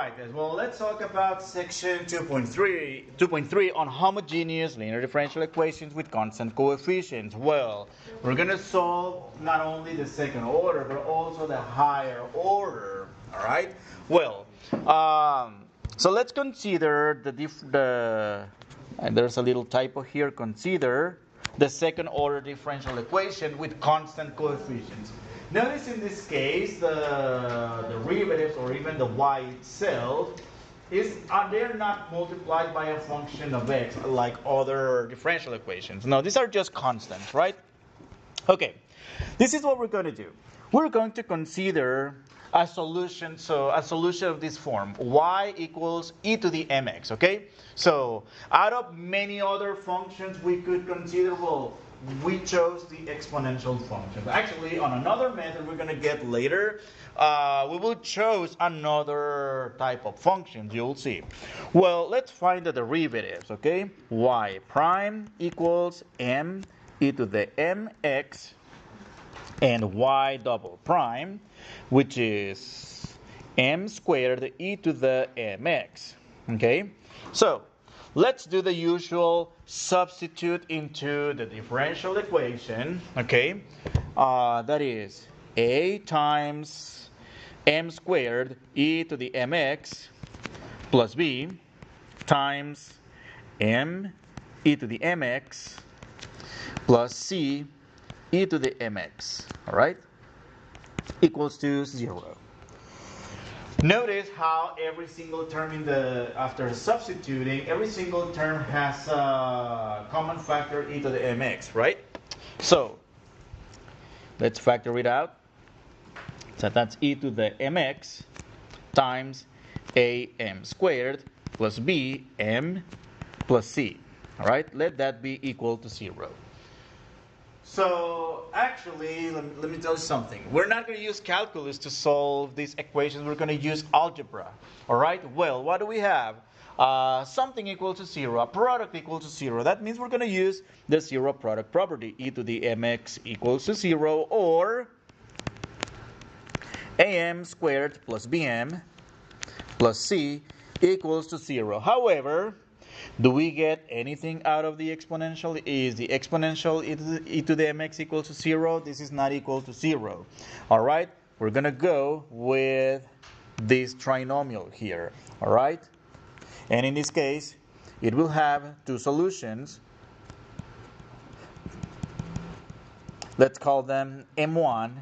right, guys. Well, let's talk about section 2.3 on homogeneous linear differential equations with constant coefficients. Well, we're going to solve not only the second order, but also the higher order. All right? Well, so let's consider and there's a little typo here, consider the second order differential equation with constant coefficients. Notice in this case the derivatives or even the y itself they're not multiplied by a function of x like other differential equations. No, these are just constants, right? Okay, this is what we're going to do. We're going to consider a solution, so a solution of this form, y equals e to the mx, okay? So out of many other functions we could consider, well, we chose the exponential function. Actually, on another method we're going to get later, we will choose another type of functions, you'll see. Well, let's find the derivatives, okay? Y prime equals m e to the mx and y double prime, which is m squared e to the mx, okay? So let's do the usual substitute into the differential equation, okay? That is a times m squared e to the mx plus b times m e to the mx plus c e to the mx, all right, equals to 0. Notice how every single term after substituting, every single term has a common factor e to the mx, right? So let's factor it out. So that's e to the mx times am squared plus b m plus c. All right, let that be equal to 0. So actually, let me tell you something. We're not going to use calculus to solve these equations. We're going to use algebra. All right? Well, what do we have? Something equal to 0, a product equal to 0. That means we're going to use the zero product property. E to the mx equals to 0, or am squared plus bm plus c equals to 0. However, do we get anything out of the exponential? Is the exponential e to the mx equal to 0? This is not equal to 0. All right? We're going to go with this trinomial here. All right? And in this case, it will have two solutions. Let's call them m1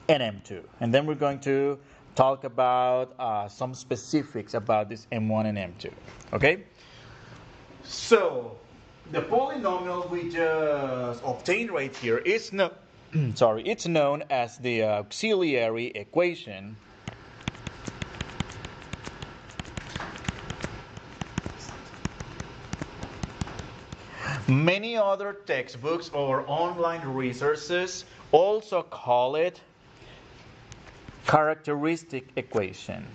and m2. And then we're going to talk about some specifics about this m1 and m2. Okay? So the polynomial we just obtained right here is it's known as the auxiliary equation. Many other textbooks or online resources also call it characteristic equation.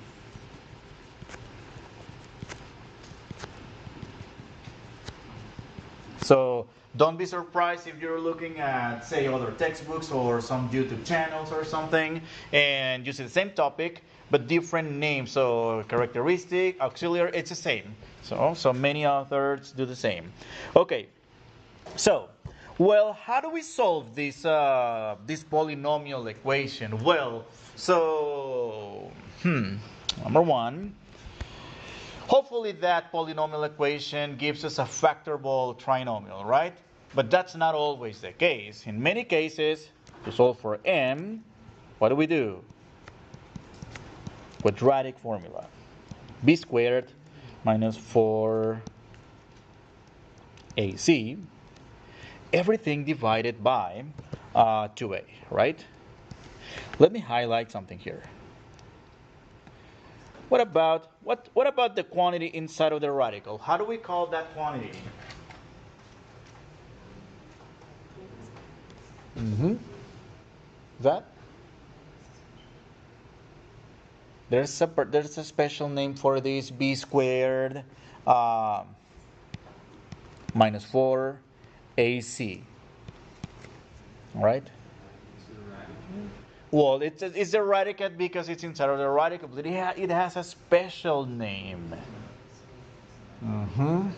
So don't be surprised if you're looking at, say, other textbooks or some YouTube channels or something, and you see the same topic but different names. So characteristic, auxiliary, it's the same. So many authors do the same. Okay. So, well, how do we solve this this polynomial equation? Well, so number one, hopefully that polynomial equation gives us a factorable trinomial, right? But that's not always the case. In many cases, to solve for m, what do? Quadratic formula. B squared minus 4ac, everything divided by 2a, right? Let me highlight something here. What about the quantity inside of the radical? How do we call that quantity? That? There's a special name for this, b squared minus 4ac. All right? Well, it's a radical because it's inside of the radical, but it has a special name. Mm-hmm.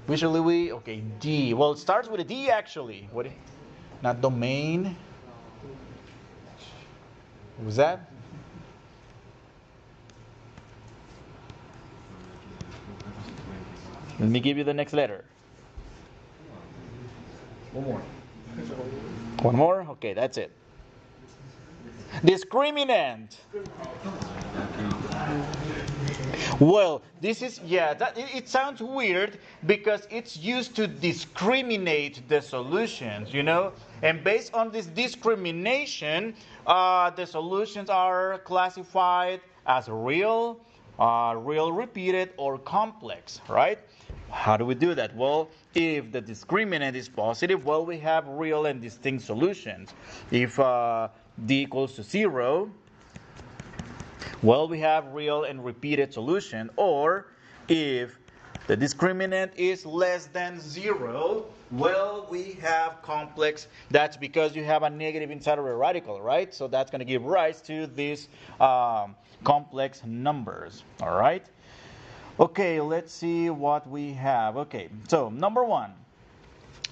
Usually okay, D. Well, it starts with a D actually. What? Not domain. What was that? Let me give you the next letter. One more. One more? Okay, that's it. Discriminant. Well, this is, yeah, it sounds weird because it's used to discriminate the solutions, you know? And based on this discrimination, the solutions are classified as real, real repeated, or complex, right? How do we do that? Well, if the discriminant is positive, well, we have real and distinct solutions. If d equals to 0, well, we have real and repeated solution. Or if the discriminant is less than 0, well, we have complex. That's because you have a negative inside of a radical, right? So that's going to give rise to these complex numbers, all right? Okay, let's see what we have. Okay, so number 1.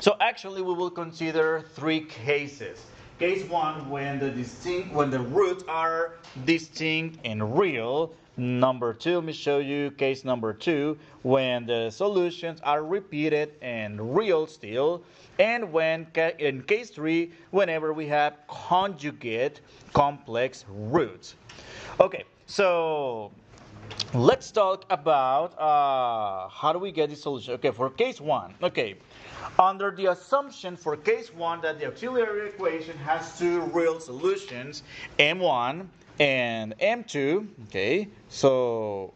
So actually we will consider 3 cases. Case 1, when the roots are distinct and real. Number 2, let me show you case number 2, when the solutions are repeated and real still. And when in case 3, whenever we have conjugate complex roots. Okay, so let's talk about how do we get the solution. Okay, for case 1. Okay, under the assumption for case 1 that the auxiliary equation has 2 real solutions, m1 and m2. Okay, so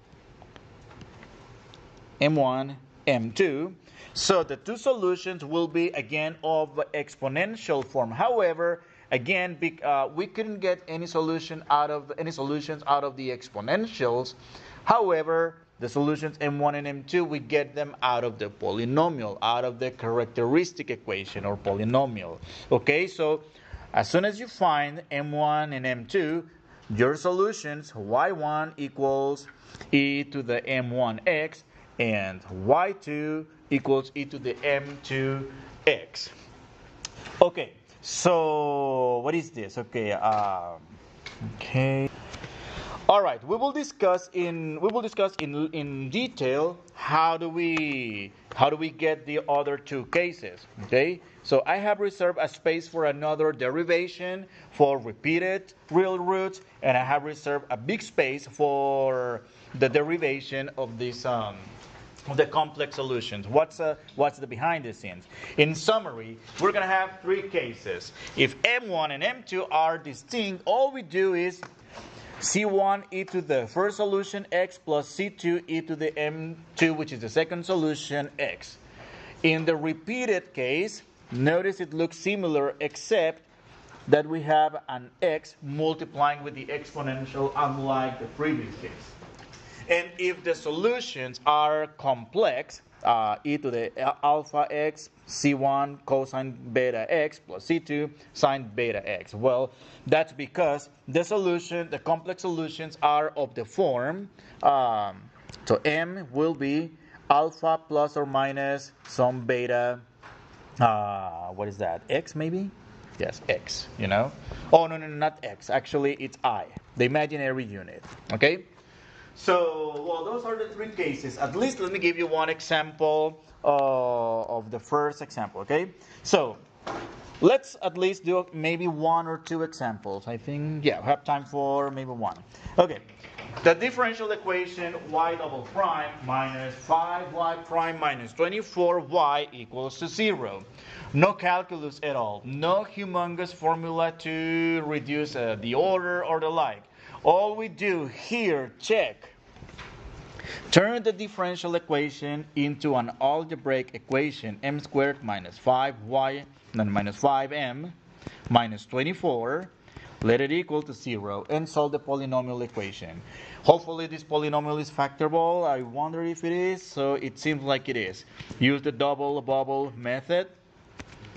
m1, m2. So the 2 solutions will be again of exponential form. However, again, we couldn't get any solutions out of the exponentials. However, the solutions m1 and m2, we get them out of the polynomial, out of the characteristic equation or polynomial. Okay, so as soon as you find m1 and m2, your solutions, y1 equals e to the m1x, and y2 equals e to the m2x. Okay, so what is this? Okay, okay. All right, we will discuss in detail how do we get the other 2 cases. Okay, so I have reserved a space for another derivation for repeated real roots, and I have reserved a big space for the derivation of this of the complex solutions. What's the behind the scenes? In summary, we're going to have 3 cases. If m1 and m2 are distinct, all we do is C1 e to the first solution x plus C2 e to the M2, which is the second solution, x. In the repeated case, notice it looks similar except that we have an x multiplying with the exponential unlike the previous case. And if the solutions are complex, e to the alpha x, C1 cosine beta x plus C2 sine beta x. Well, that's because the complex solutions are of the form, so m will be alpha plus or minus some beta, what is that, x maybe? Yes, x, you know. Oh, no, not x. Actually, it's I, the imaginary unit, okay? So, well, those are the 3 cases. At least let me give you one example of the first example, okay? So, let's at least do maybe 1 or 2 examples. I think, yeah, we have time for maybe 1. Okay, the differential equation y double prime minus 5y prime minus 24y equals to 0. No calculus at all. No humongous formula to reduce the order or the like. All we do here, check. Turn the differential equation into an algebraic equation, m squared minus 5y, then minus 5m, minus 24. Let it equal to 0, and solve the polynomial equation. Hopefully this polynomial is factorable. I wonder if it is, so it seems like it is. Use the double bubble method.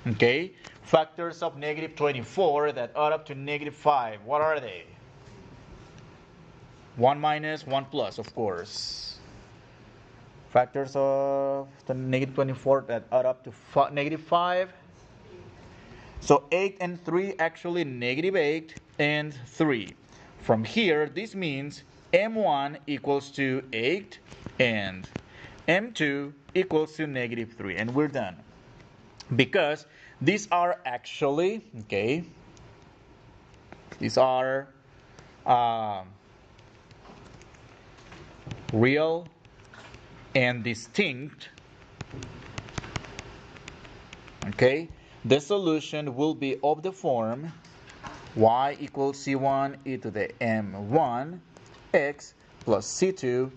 Okay, factors of negative 24 that add up to negative 5. What are they? 1 minus, 1 plus, of course. Factors of the negative 24 that add up to negative 5. So 8 and 3, actually negative 8 and 3. From here, this means m1 equals to 8 and m2 equals to negative 3. And we're done. Because these are actually, okay, these are real and distinct. Okay, the solution will be of the form y equals c1 e to the m1 x plus c2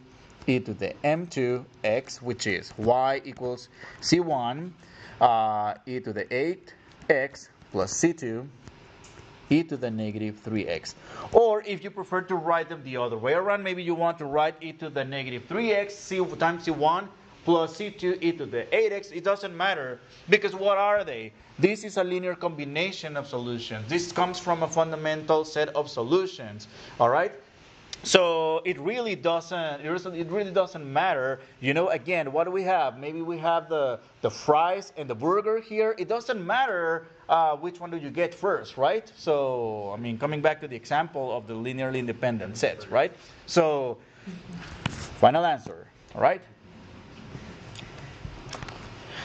e to the m2 x, which is y equals c1 e to the 8x plus c2 e to the negative 3x. Or if you prefer to write them the other way around, maybe you want to write e to the negative 3x c times c1 plus c2 e to the 8x. It doesn't matter, because what are they? This is a linear combination of solutions. This comes from a fundamental set of solutions. All right? So it really doesn't matter. You know, again, what do we have? Maybe we have the fries and the burger here. It doesn't matter which one do you get first, right? So, I mean, coming back to the example of the linearly independent sets, right? So, final answer, all right?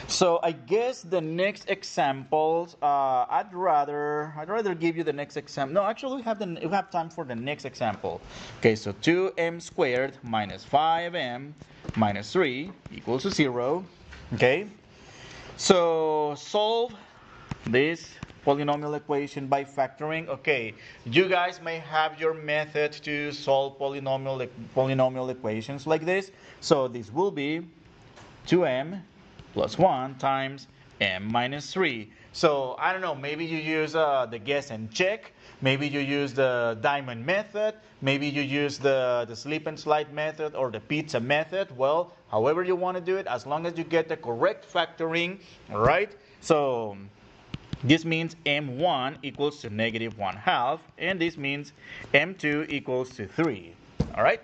So I guess the next examples, I'd rather give you the next example. No, actually we have time for the next example. Okay, so 2m squared minus 5m minus 3 equals to 0. Okay, so solve this polynomial equation by factoring. Okay, you guys may have your method to solve polynomial equations like this. So this will be 2m plus 1 times m minus 3. So, I don't know, maybe you use the guess and check. Maybe you use the diamond method. Maybe you use the slip and slide method or the pizza method. Well, however you want to do it, as long as you get the correct factoring, all right? So, this means m1 equals to negative 1/2, and this means m2 equals to 3, all right?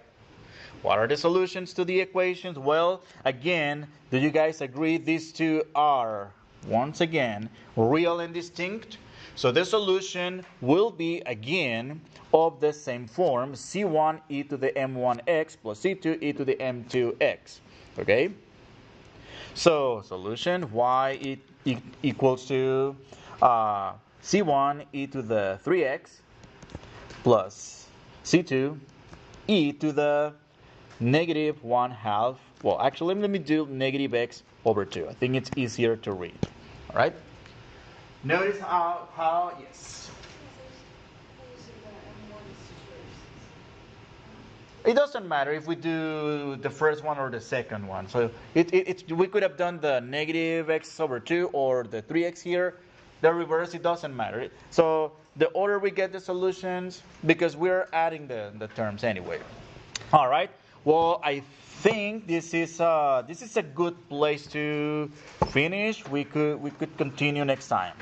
What are the solutions to the equations? Well, again, do you guys agree these two are, once again, real and distinct? So the solution will be, again, of the same form, c1 e to the m1x plus c2 e to the m2x. Okay? So, solution, y equals to c1 e to the 3x plus c2 e to the negative 1/2. Well, actually, let me do negative x over 2. I think it's easier to read. All right? Notice how yes. It doesn't matter if we do the first one or the second one. So we could have done the negative x over 2 or the 3x here. The reverse, it doesn't matter. So the order we get the solutions, because we're adding the terms anyway. All right. Well, I think this is a good place to finish. We could continue next time.